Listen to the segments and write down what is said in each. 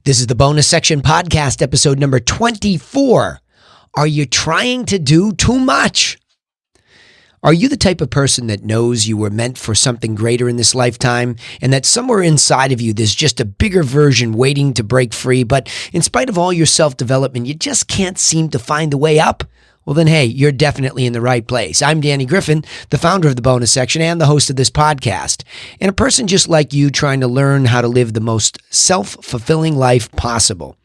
This is the bonus section podcast, episode number 24. Are you trying to do too much? Are you the type of person that knows you were meant for something greater in this lifetime and that somewhere inside of you there's just a bigger version waiting to break free, but in spite of all your self-development, you just can't seem to find the way up? Well, then, hey, you're definitely in the right place. I'm Danny Griffin, the founder of the bonus section and the host of this podcast, and a person just like you trying to learn how to live the most self-fulfilling life possible.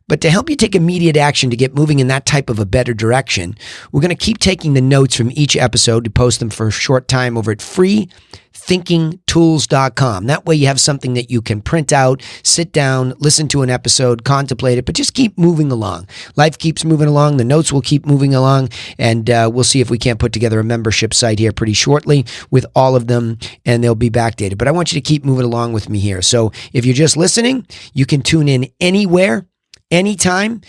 But to help you take immediate action to get moving in that type of a better direction, we're going to keep taking the notes from each episode to post them for a short time over at freethinkingtools.com. That way you have something that you can print out, sit down, listen to an episode, contemplate it, but just keep moving along. Life keeps moving along. The notes will keep moving along, and we'll see if we can't put together a membership site here pretty shortly with all of them, and they'll be backdated. But I want you to keep moving along with me here. So if you're just listening, you can tune in anywhere, anytime.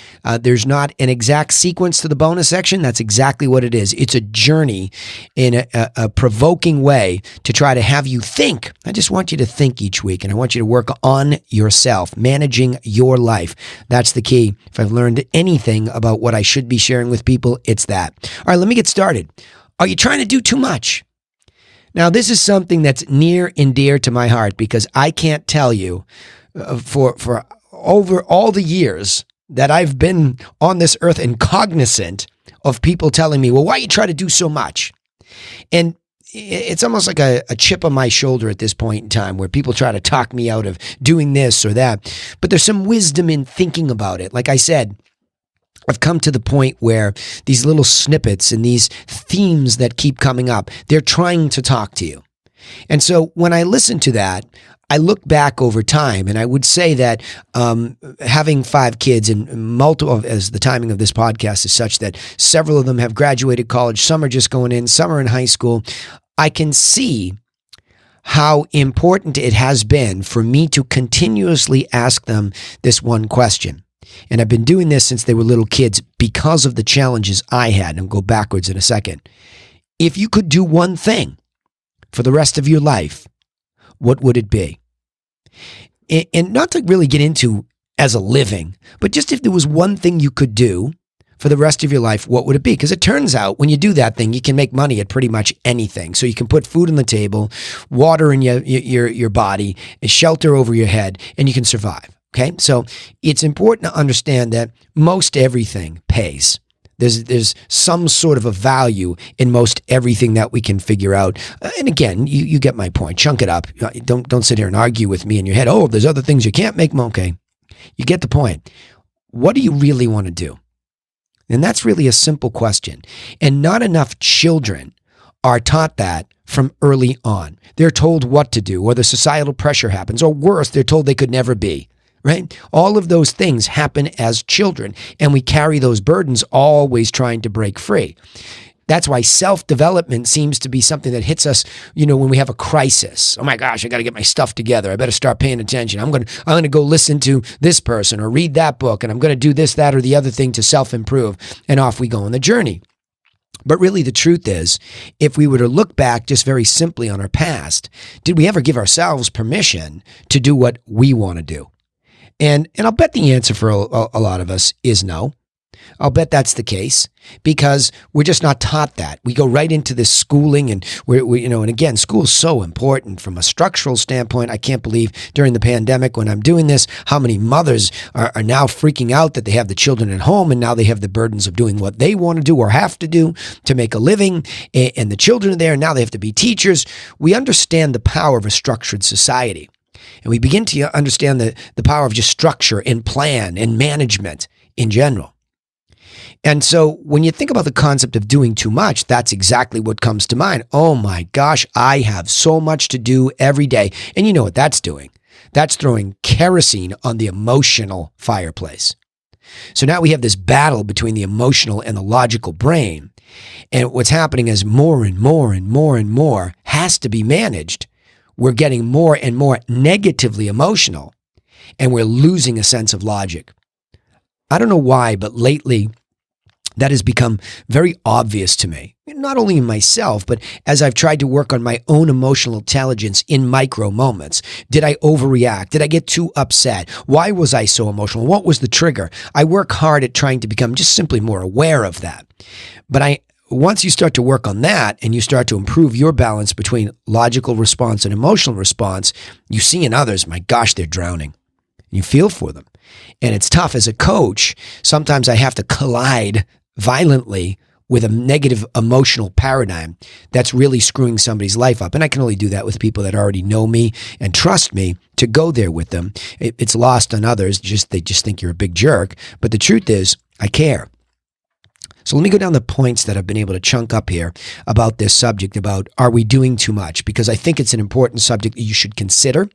There's not an exact sequence to the bonus section. That's exactly what it is. It's a journey in a provoking way to try to have you think. I just want you to think each week, and I want you to work on yourself, managing your life. That's the key. If I've learned anything about what I should be sharing with people, it's that. All right, let me get started. Are you trying to do too much? Now, this is something that's near and dear to my heart because I can't tell you for over all the years that I've been on this earth and cognizant of people telling me, well, why you try to do so much? And it's almost like a chip on my shoulder at this point in time where people try to talk me out of doing this or that. But there's some wisdom in thinking about it. Like I said, I've come to the point where these little snippets and these themes that keep coming up, they're trying to talk to you. And so when I listen to that, I look back over time, and I would say that having 5 kids and multiple, as the timing of this podcast is such that several of them have graduated college, some are just going in, some are in high school, I can see how important it has been for me to continuously ask them this one question. And I've been doing this since they were little kids because of the challenges I had, and I'll go backwards in a second. If you could do one thing for the rest of your life, what would it be? And not to really get into as a living, but just if there was one thing you could do for the rest of your life, what would it be? Because it turns out when you do that thing, you can make money at pretty much anything. So you can put food on the table, water in your body, shelter over your head, and you can survive. Okay? So it's important to understand that most everything pays. There's some sort of a value in most everything that we can figure out. And again, you get my point. Chunk it up. Don't sit here and argue with me in your head. Oh, there's other things you can't make. Okay. You get the point. What do you really want to do? And that's really a simple question. And not enough children are taught that from early on. They're told what to do, or the societal pressure happens, or worse, they're told they could never be. Right? All of those things happen as children, and we carry those burdens always trying to break free. That's why self-development seems to be something that hits us, when we have a crisis. Oh my gosh, I got to get my stuff together. I better start paying attention. I'm going to go listen to this person or read that book, and I'm going to do this, that, or the other thing to self-improve, and off we go on the journey. But really, the truth is, if we were to look back just very simply on our past, did we ever give ourselves permission to do what we want to do? And I'll bet the answer for a lot of us is no. I'll bet that's the case because we're just not taught that. We go right into this schooling, and and again, school is so important from a structural standpoint. I can't believe during the pandemic when I'm doing this, how many mothers are now freaking out that they have the children at home and now they have the burdens of doing what they want to do or have to do to make a living, and the children are there and now they have to be teachers. We understand the power of a structured society. And we begin to understand the power of just structure and plan and management in general. And so when you think about the concept of doing too much, that's exactly what comes to mind. Oh my gosh, I have so much to do every day. And you know what that's doing? That's throwing kerosene on the emotional fireplace. So now we have this battle between the emotional and the logical brain. And what's happening is more and more and more and more has to be managed. We're getting more and more negatively emotional, and we're losing a sense of logic. I don't know why, but lately that has become very obvious to me, not only in myself, but as I've tried to work on my own emotional intelligence in micro moments. Did I overreact? Did I get too upset? Why was I so emotional? What was the trigger? I work hard at trying to become just simply more aware of that. But once you start to work on that and you start to improve your balance between logical response and emotional response, you see in others, my gosh, they're drowning. You feel for them. And it's tough as a coach. Sometimes I have to collide violently with a negative emotional paradigm that's really screwing somebody's life up. And I can only do that with people that already know me and trust me to go there with them. It's lost on others. They just think you're a big jerk. But the truth is, I care. So let me go down the points that I've been able to chunk up here about this subject, about are we doing too much? Because I think it's an important subject that you should consider,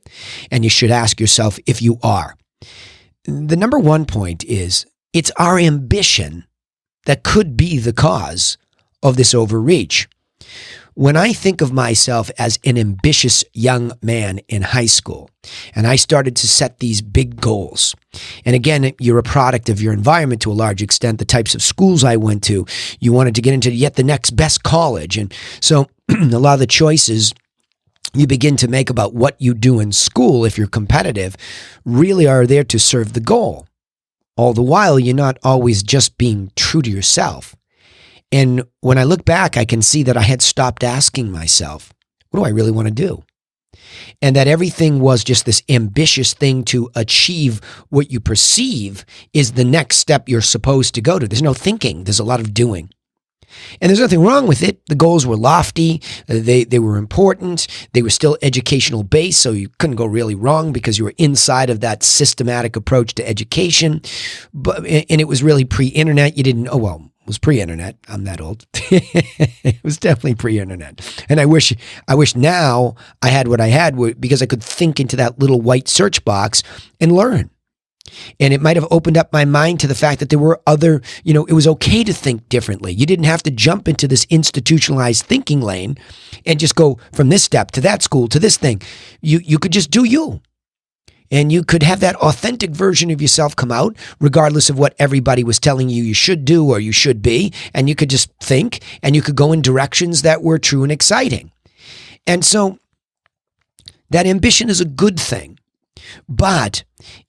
and you should ask yourself if you are. The number one point is it's our ambition that could be the cause of this overreach. When I think of myself as an ambitious young man in high school, and I started to set these big goals, and again, you're a product of your environment to a large extent, the types of schools I went to, you wanted to get into yet the next best college. And so a lot of the choices you begin to make about what you do in school, if you're competitive, really are there to serve the goal. All the while, you're not always just being true to yourself. And when I look back, I can see that I had stopped asking myself, what do I really want to do? And that everything was just this ambitious thing to achieve what you perceive is the next step you're supposed to go to. There's no thinking. There's a lot of doing. And there's nothing wrong with it. The goals were lofty. They were important. They were still educational based, so you couldn't go really wrong because you were inside of that systematic approach to education. And it was really pre-internet. You didn't, it was pre-internet. I'm that old. It was definitely pre-internet. And I wish now I had what I had because I could think into that little white search box and learn. And it might have opened up my mind to the fact that there were other, it was okay to think differently. You didn't have to jump into this institutionalized thinking lane and just go from this step to that school to this thing. You could just do you. And you could have that authentic version of yourself come out, regardless of what everybody was telling you should do or you should be. And you could just think, and you could go in directions that were true and exciting. And so that ambition is a good thing. But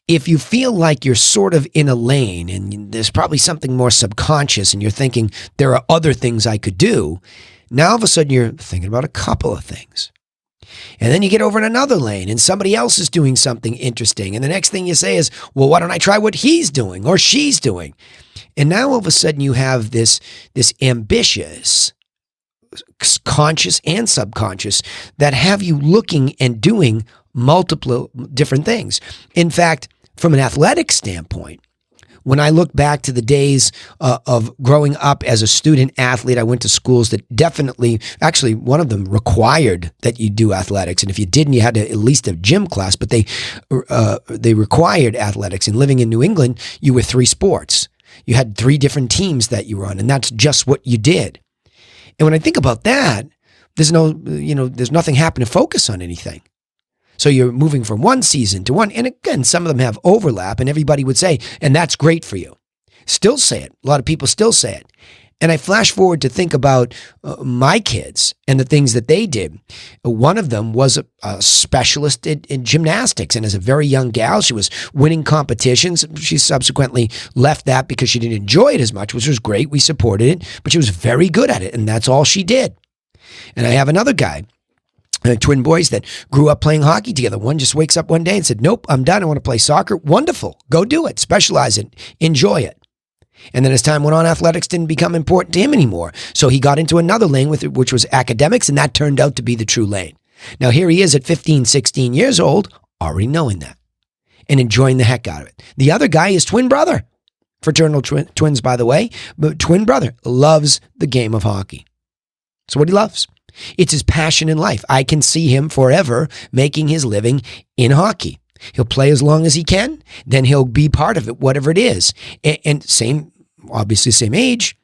if you feel like you're sort of in a lane and there's probably something more subconscious and you're thinking there are other things I could do, now all of a sudden you're thinking about a couple of things. And then you get over in another lane and somebody else is doing something interesting. And the next thing you say is, well, why don't I try what he's doing or she's doing? And now all of a sudden you have this ambitious, conscious and subconscious, that have you looking and doing multiple different things. In fact, from an athletic standpoint, when I look back to the days of growing up as a student athlete, I went to schools that definitely, actually one of them required that you do athletics. And if you didn't, you had to at least have gym class, but they required athletics. And living in New England, you were 3 sports. You had 3 different teams that you were on, and that's just what you did. And when I think about that, there's nothing happening to focus on anything. So you're moving from one season to one. And again, some of them have overlap, and everybody would say, and that's great for you. Still say it. A lot of people still say it. And I flash forward to think about my kids and the things that they did. One of them was a specialist in gymnastics. And as a very young gal, she was winning competitions. She subsequently left that because she didn't enjoy it as much, which was great. We supported it, but she was very good at it. And that's all she did. And I have another guy, twin boys that grew up playing hockey together. One just wakes up one day and said, nope, I'm done. I want to play soccer. Wonderful. Go do it. Specialize it. Enjoy it. And then as time went on, athletics didn't become important to him anymore. So he got into another lane which was academics, and that turned out to be the true lane. Now here he is at 15, 16 years old, already knowing that and enjoying the heck out of it. The other guy is twin brother. Fraternal twins, by the way, but twin brother loves the game of hockey. So what he loves. It's his passion in life. I can see him forever making his living in hockey. He'll play as long as he can, then he'll be part of it, whatever it is. And obviously same age,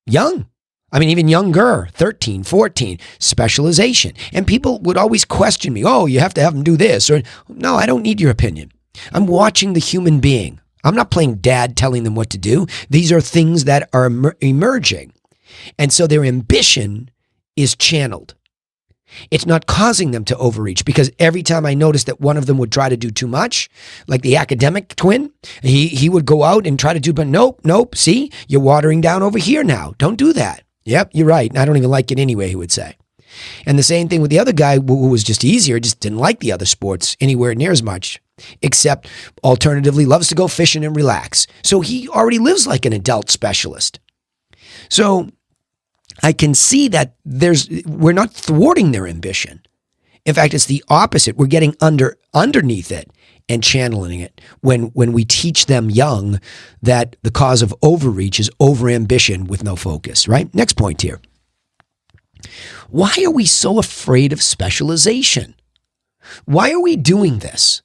young. I mean, even younger, 13, 14, specialization. And people would always question me, oh, you have to have him do this. Or no, I don't need your opinion. I'm watching the human being. I'm not playing dad telling them what to do. These are things that are emerging. And so their ambition is channeled. It's not causing them to overreach, because every time I noticed that one of them would try to do too much, like the academic twin, he would go out and try to do, but nope, see, you're watering down over here now. Don't do that. Yep, you're right. I don't even like it anyway, he would say. And the same thing with the other guy who was just easier, just didn't like the other sports anywhere near as much, except alternatively loves to go fishing and relax. So he already lives like an adult specialist. So I can see that we're not thwarting their ambition. In fact, it's the opposite. We're getting underneath it and channeling it when we teach them young that the cause of overreach is overambition with no focus, right? Next point here. Why are we so afraid of specialization? Why are we doing this?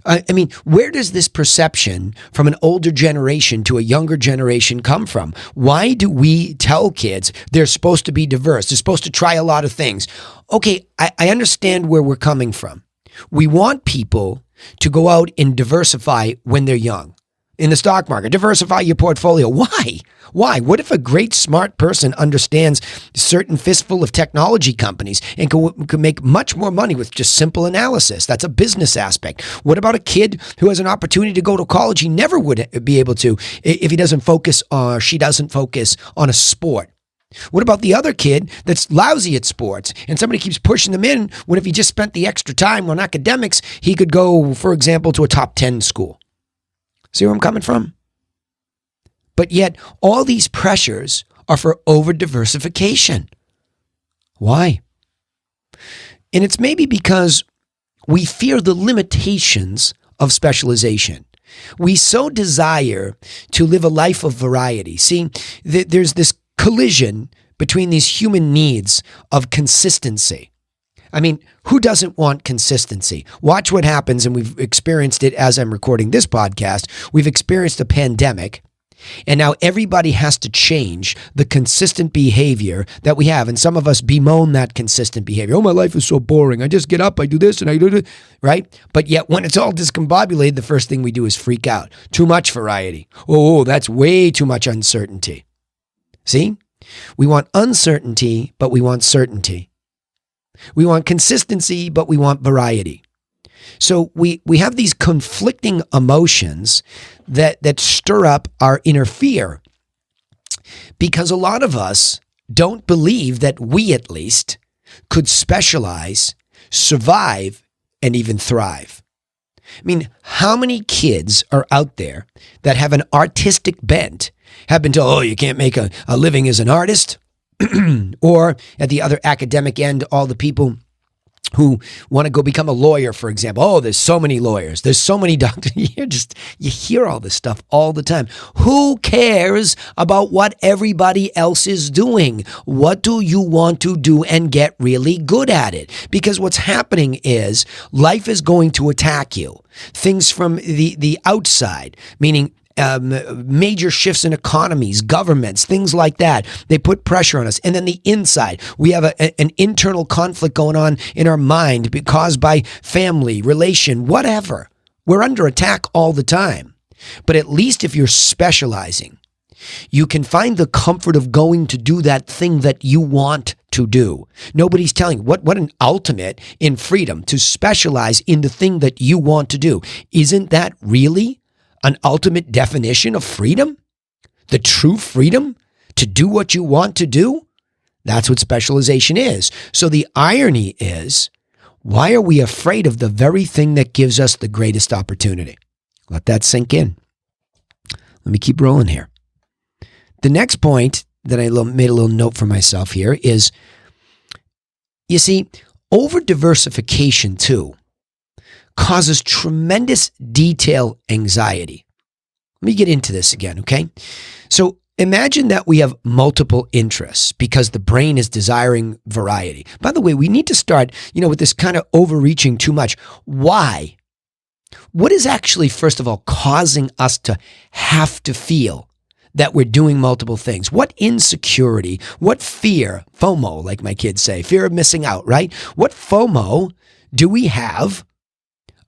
I mean, where does this perception from an older generation to a younger generation come from? Why do we tell kids they're supposed to be diverse? They're supposed to try a lot of things. Okay, I understand where we're coming from. We want people to go out and diversify when they're young. In the stock market, diversify your portfolio. Why? Why? What if a great smart person understands a certain fistful of technology companies and can make much more money with just simple analysis? That's a business aspect. What about a kid who has an opportunity to go to college? He never would be able to if he doesn't focus or she doesn't focus on a sport. What about the other kid that's lousy at sports and somebody keeps pushing them in when if he just spent the extra time on academics, he could go, for example, to a top 10 school? See where I'm coming from? But yet, all these pressures are for over-diversification. Why? And it's maybe because we fear the limitations of specialization. We so desire to live a life of variety. See, there's this collision between these human needs of consistency. I mean, who doesn't want consistency? Watch what happens, and we've experienced it as I'm recording this podcast. We've experienced a pandemic, and now everybody has to change the consistent behavior that we have. And some of us bemoan that consistent behavior. Oh, my life is so boring. I just get up, I do this, and I do it, right? But yet when it's all discombobulated, the first thing we do is freak out. Too much variety. Oh, that's way too much uncertainty. See? We want uncertainty, but we want certainty. We want consistency, but we want variety. So we have these conflicting emotions that stir up our inner fear, because a lot of us don't believe that we, at least, could specialize, survive, and even thrive. I mean, how many kids are out there that have an artistic bent, have been told, oh, you can't make a living as an artist? Or at the other academic end, all the people who want to go become a lawyer, for example. Oh, there's so many lawyers. There's so many doctors. You hear all this stuff all the time. Who cares about what everybody else is doing? What do you want to do and get really good at it? Because what's happening is life is going to attack you. Things from the outside, meaning major shifts in economies, governments, things like that. They put pressure on us. And then the inside, we have an internal conflict going on in our mind caused by family, relation, whatever. We're under attack all the time. But at least if you're specializing, you can find the comfort of going to do that thing that you want to do. Nobody's telling you what an ultimate in freedom to specialize in the thing that you want to do. Isn't that really an ultimate definition of freedom? The true freedom to do what you want to do? That's what specialization is. So the irony is, why are we afraid of the very thing that gives us the greatest opportunity? Let that sink in. Let me keep rolling here. The next point that I made a little note for myself here is, you see, over-diversification too causes tremendous detail anxiety. Let me get into this again, okay? So imagine that we have multiple interests because the brain is desiring variety. By the way, we need to start, with this kind of overreaching too much. Why? What is actually, first of all, causing us to have to feel that we're doing multiple things? What insecurity, what fear, FOMO, like my kids say, fear of missing out, right? What FOMO do we have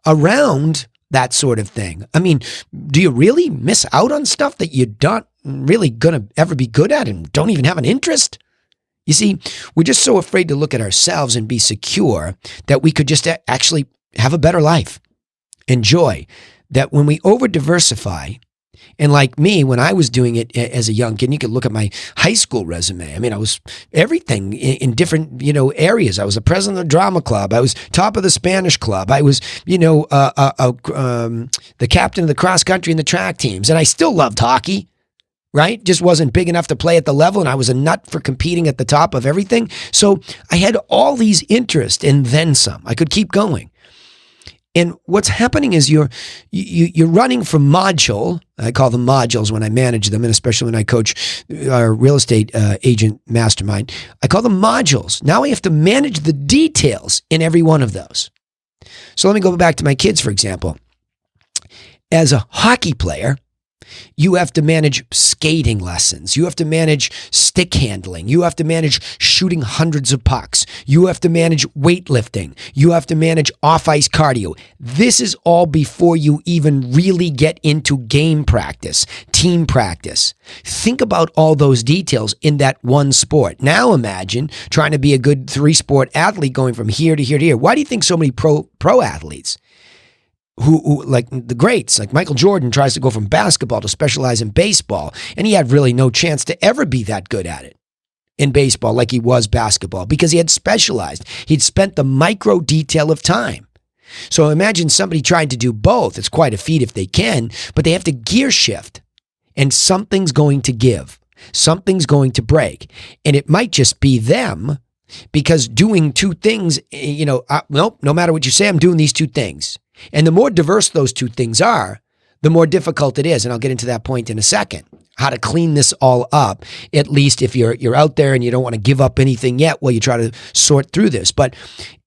around that sort of thing. I mean, do you really miss out on stuff that you're not really going to ever be good at and don't even have an interest? You see, we're just so afraid to look at ourselves and be secure that we could just actually have a better life. Enjoy. That when we over-diversify, and like me, when I was doing it as a young kid, you could look at my high school resume. I mean, I was everything in different, areas. I was the president of the drama club. I was top of the Spanish club. I was, the captain of the cross country and the track teams. And I still loved hockey, right? Just wasn't big enough to play at the level. And I was a nut for competing at the top of everything. So I had all these interests and then some. I could keep going. And what's happening is you're running from module. I call them modules when I manage them, and especially when I coach our real estate agent mastermind. I call them modules. Now I have to manage the details in every one of those. So let me go back to my kids, for example. As a hockey player, you have to manage skating lessons. You have to manage stick handling. You have to manage shooting hundreds of pucks. You have to manage weightlifting. You have to manage off-ice cardio. This is all before you even really get into game practice, team practice. Think about all those details in that one sport. Now imagine trying to be a good three-sport athlete going from here to here to here. Why do you think so many pro athletes who like the greats, like Michael Jordan, tries to go from basketball to specialize in baseball, and he had really no chance to ever be that good at it in baseball like he was basketball because he had specialized. He'd spent the micro detail of time. So imagine somebody trying to do both. It's quite a feat if they can, but they have to gear shift, and something's going to give. Something's going to break, and it might just be them because doing two things, nope, no matter what you say, I'm doing these two things. And the more diverse those two things are, the more difficult it is. And I'll get into that point in a second, how to clean this all up, at least if you're out there and you don't want to give up anything yet while you try to sort through this. But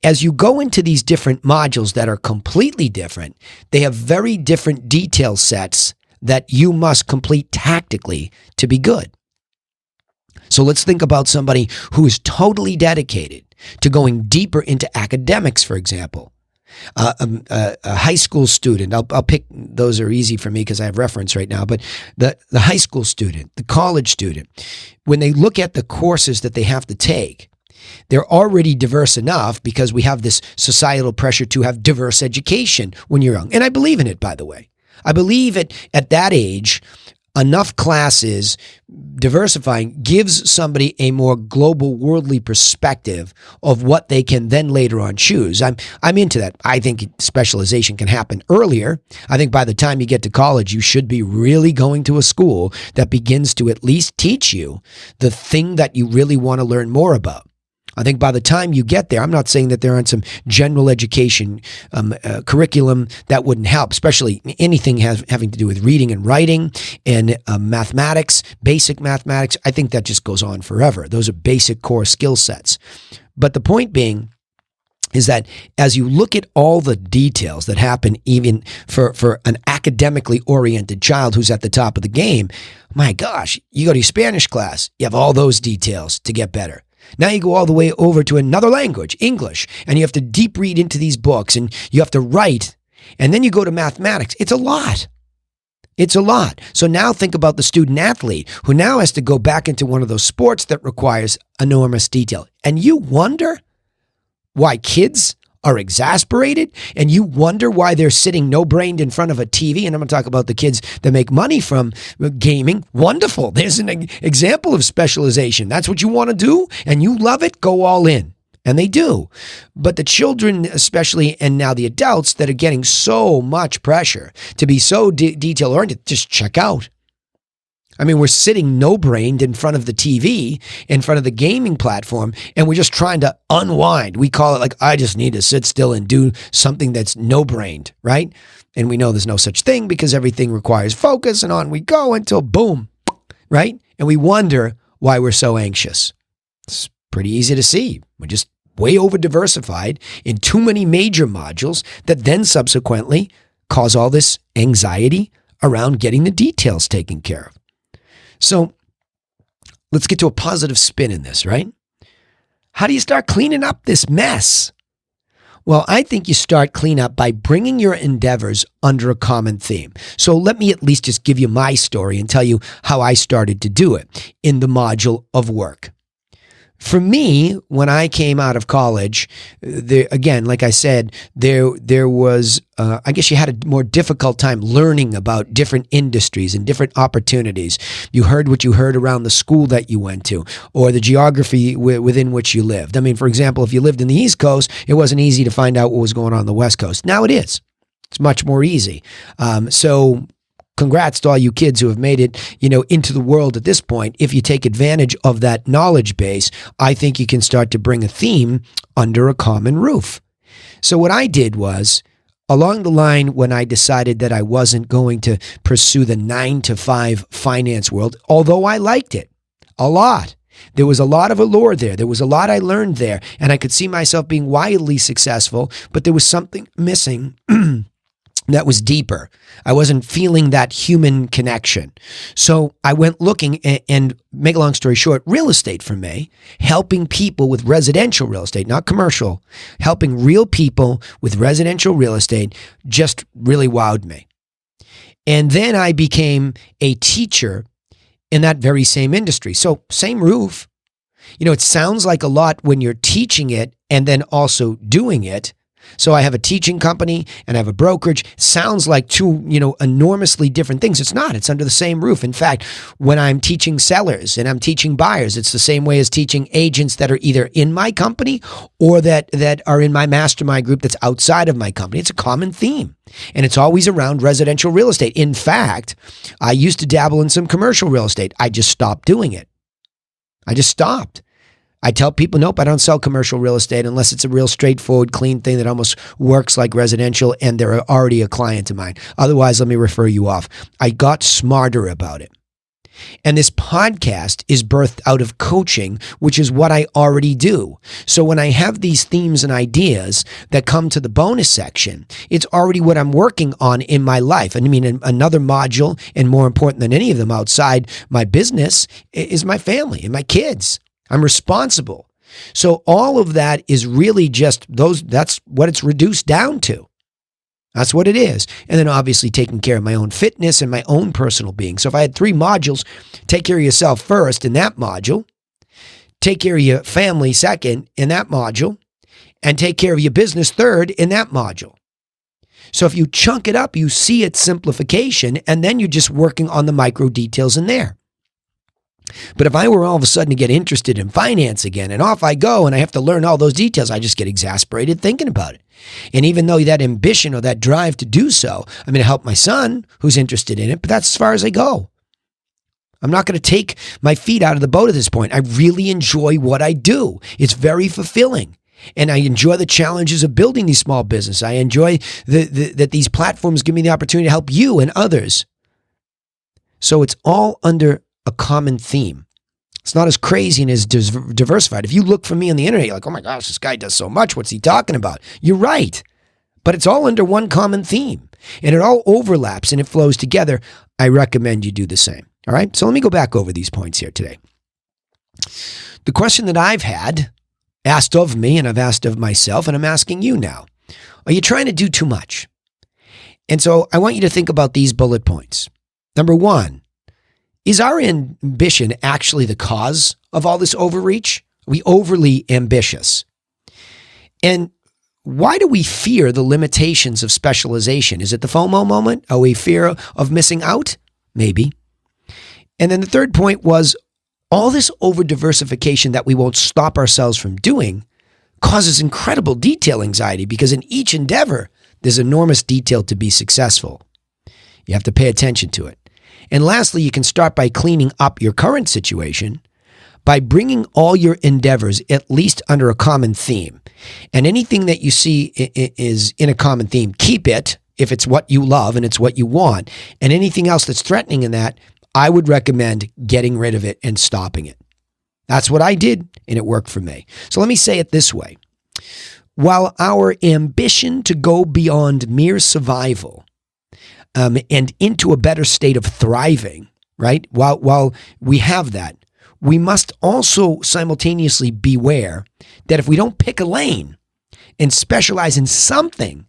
as you go into these different modules that are completely different, they have very different detail sets that you must complete tactically to be good. So let's think about somebody who is totally dedicated to going deeper into academics, for example. A high school student, I'll pick, those are easy for me because I have reference right now, but the high school student, the college student, when they look at the courses that they have to take, they're already diverse enough because we have this societal pressure to have diverse education when you're young. And I believe in it, by the way. I believe at that age, enough classes, diversifying gives somebody a more global, worldly perspective of what they can then later on choose. I'm into that. I think specialization can happen earlier. I think by the time you get to college, you should be really going to a school that begins to at least teach you the thing that you really want to learn more about. I think by the time you get there, I'm not saying that there aren't some general education curriculum that wouldn't help, especially anything having to do with reading and writing and mathematics, basic mathematics. I think that just goes on forever. Those are basic core skill sets. But the point being is that as you look at all the details that happen even for an academically oriented child who's at the top of the game, my gosh, you go to your Spanish class, you have all those details to get better. Now you go all the way over to another language, English, and you have to deep read into these books and you have to write. And then you go to mathematics. It's a lot. It's a lot. So now think about the student athlete who now has to go back into one of those sports that requires enormous detail. And you wonder why kids are exasperated, and you wonder why they're sitting no-brained in front of a TV. And I'm going to talk about the kids that make money from gaming. Wonderful. There's an example of specialization. That's what you want to do, and you love it. Go all in. And they do. But the children especially, and now the adults that are getting so much pressure to be so detail-oriented, just check out. I mean, we're sitting no-brained in front of the TV, in front of the gaming platform, and we're just trying to unwind. We call it like, I just need to sit still and do something that's no-brained, right? And we know there's no such thing because everything requires focus, and on we go until boom, right? And we wonder why we're so anxious. It's pretty easy to see. We're just way over-diversified in too many major modules that then subsequently cause all this anxiety around getting the details taken care of. So let's get to a positive spin in this, right? How do you start cleaning up this mess? Well, I think you start clean up by bringing your endeavors under a common theme. So let me at least just give you my story and tell you how I started to do it in the module of work. For me, when I came out of college, again, like I said, there was, I guess you had a more difficult time learning about different industries and different opportunities. You heard what you heard around the school that you went to or the geography within which you lived. I mean, for example, if you lived in the East Coast, it wasn't easy to find out what was going on the West Coast. Now it is. It's much more easy. So congrats to all you kids who have made it, into the world at this point. If you take advantage of that knowledge base, I think you can start to bring a theme under a common roof. So what I did was, along the line when I decided that I wasn't going to pursue the 9-to-5 finance world, although I liked it a lot. There was a lot of allure there. There was a lot I learned there, and I could see myself being wildly successful, but there was something missing that was deeper. I wasn't feeling that human connection. So I went looking and make a long story short, real estate for me, helping people with residential real estate, not commercial, helping real people with residential real estate just really wowed me. And then I became a teacher in that very same industry. So same roof. It sounds like a lot when you're teaching it and then also doing it. So I have a teaching company and I have a brokerage. Sounds like two, enormously different things. It's not. It's under the same roof. In fact, when I'm teaching sellers and I'm teaching buyers, it's the same way as teaching agents that are either in my company or that are in my mastermind group that's outside of my company. It's a common theme. And it's always around residential real estate. In fact, I used to dabble in some commercial real estate. I just stopped doing it. I just stopped. I tell people, nope, I don't sell commercial real estate unless it's a real straightforward, clean thing that almost works like residential and they're already a client of mine. Otherwise, let me refer you off. I got smarter about it. And this podcast is birthed out of coaching, which is what I already do. So when I have these themes and ideas that come to the bonus section, it's already what I'm working on in my life. And I mean, another module, and more important than any of them outside my business, is my family and my kids. I'm responsible. So all of that is really just that's what it's reduced down to. That's what it is. And then obviously taking care of my own fitness and my own personal being. So if I had 3 modules, take care of yourself first in that module, take care of your family second in that module, and take care of your business third in that module. So if you chunk it up, you see its simplification, and then you're just working on the micro details in there. But if I were all of a sudden to get interested in finance again and off I go and I have to learn all those details, I just get exasperated thinking about it. And even though that ambition or that drive to do so, I'm going to help my son who's interested in it, but that's as far as I go. I'm not going to take my feet out of the boat at this point. I really enjoy what I do. It's very fulfilling. And I enjoy the challenges of building these small businesses. I enjoy that these platforms give me the opportunity to help you and others. So it's all under a common theme. It's not as crazy and as diversified. If you look for me on the internet, you're like, oh my gosh, this guy does so much. What's he talking about? You're right. But it's all under one common theme and it all overlaps and it flows together. I recommend you do the same. All right. So let me go back over these points here today. The question that I've had asked of me and I've asked of myself and I'm asking you now, are you trying to do too much? And so I want you to think about these bullet points. Number 1, is our ambition actually the cause of all this overreach? Are we overly ambitious? And why do we fear the limitations of specialization? Is it the FOMO moment? Are we fear of missing out? Maybe. And then the third point was all this over-diversification that we won't stop ourselves from doing causes incredible detail anxiety because in each endeavor, there's enormous detail to be successful. You have to pay attention to it. And lastly, you can start by cleaning up your current situation by bringing all your endeavors at least under a common theme. And anything that you see is in a common theme, keep it if it's what you love and it's what you want. And anything else that's threatening in that, I would recommend getting rid of it and stopping it. That's what I did, and it worked for me. So let me say it this way. While our ambition to go beyond mere survival and into a better state of thriving, right? While we have that, we must also simultaneously beware that if we don't pick a lane and specialize in something,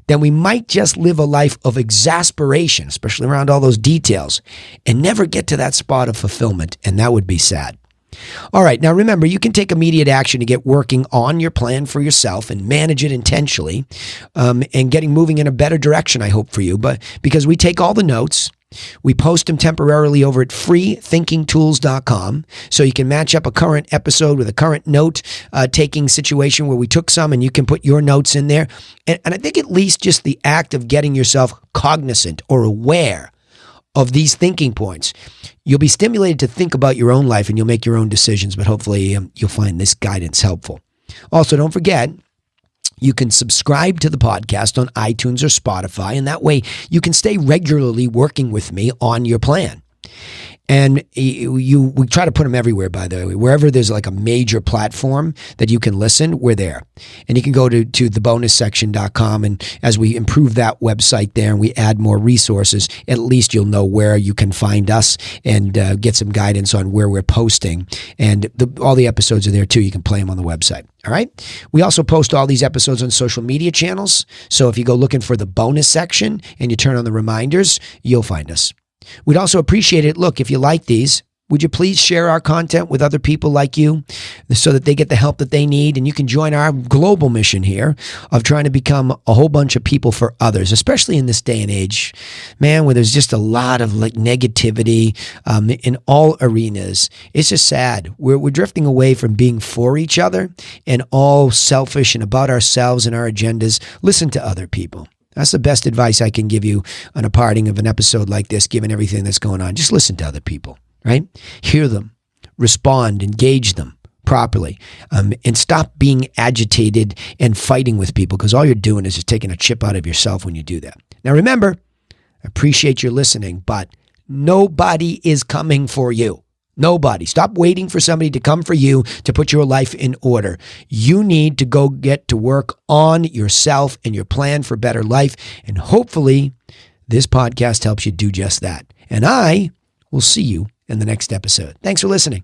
then we might just live a life of exasperation, especially around all those details, and never get to that spot of fulfillment, and that would be sad. All right, now remember, you can take immediate action to get working on your plan for yourself and manage it intentionally, and getting moving in a better direction, I hope, for you. But because we take all the notes, we post them temporarily over at freethinkingtools.com, so you can match up a current episode with a current note taking situation where we took some, and you can put your notes in there. And I think at least just the act of getting yourself cognizant or aware of these thinking points, you'll be stimulated to think about your own life, and you'll make your own decisions. But hopefully you'll find this guidance helpful. Also, don't forget, you can subscribe to the podcast on iTunes or Spotify, and that way you can stay regularly working with me on your plan. And we try to put them everywhere, by the way. Wherever there's like a major platform that you can listen, we're there. And you can go to thebonussection.com, and as we improve that website there and we add more resources, at least you'll know where you can find us and get some guidance on where we're posting. And all the episodes are there too. You can play them on the website. All right. We also post all these episodes on social media channels. So if you go looking for the bonus section and you turn on the reminders, you'll find us. We'd also appreciate it. Look, if you like these, would you please share our content with other people like you so that they get the help that they need? And you can join our global mission here of trying to become a whole bunch of people for others, especially in this day and age, man, where there's just a lot of like negativity in all arenas. It's just sad. We're drifting away from being for each other and all selfish and about ourselves and our agendas. Listen to other people. That's the best advice I can give you on a parting of an episode like this, given everything that's going on. Just listen to other people, right? Hear them, respond, engage them properly, and stop being agitated and fighting with people, because all you're doing is just taking a chip out of yourself when you do that. Now, remember, I appreciate your listening, but nobody is coming for you. Nobody. Stop waiting for somebody to come for you to put your life in order. You need to go get to work on yourself and your plan for better life. And hopefully this podcast helps you do just that. And I will see you in the next episode. Thanks for listening.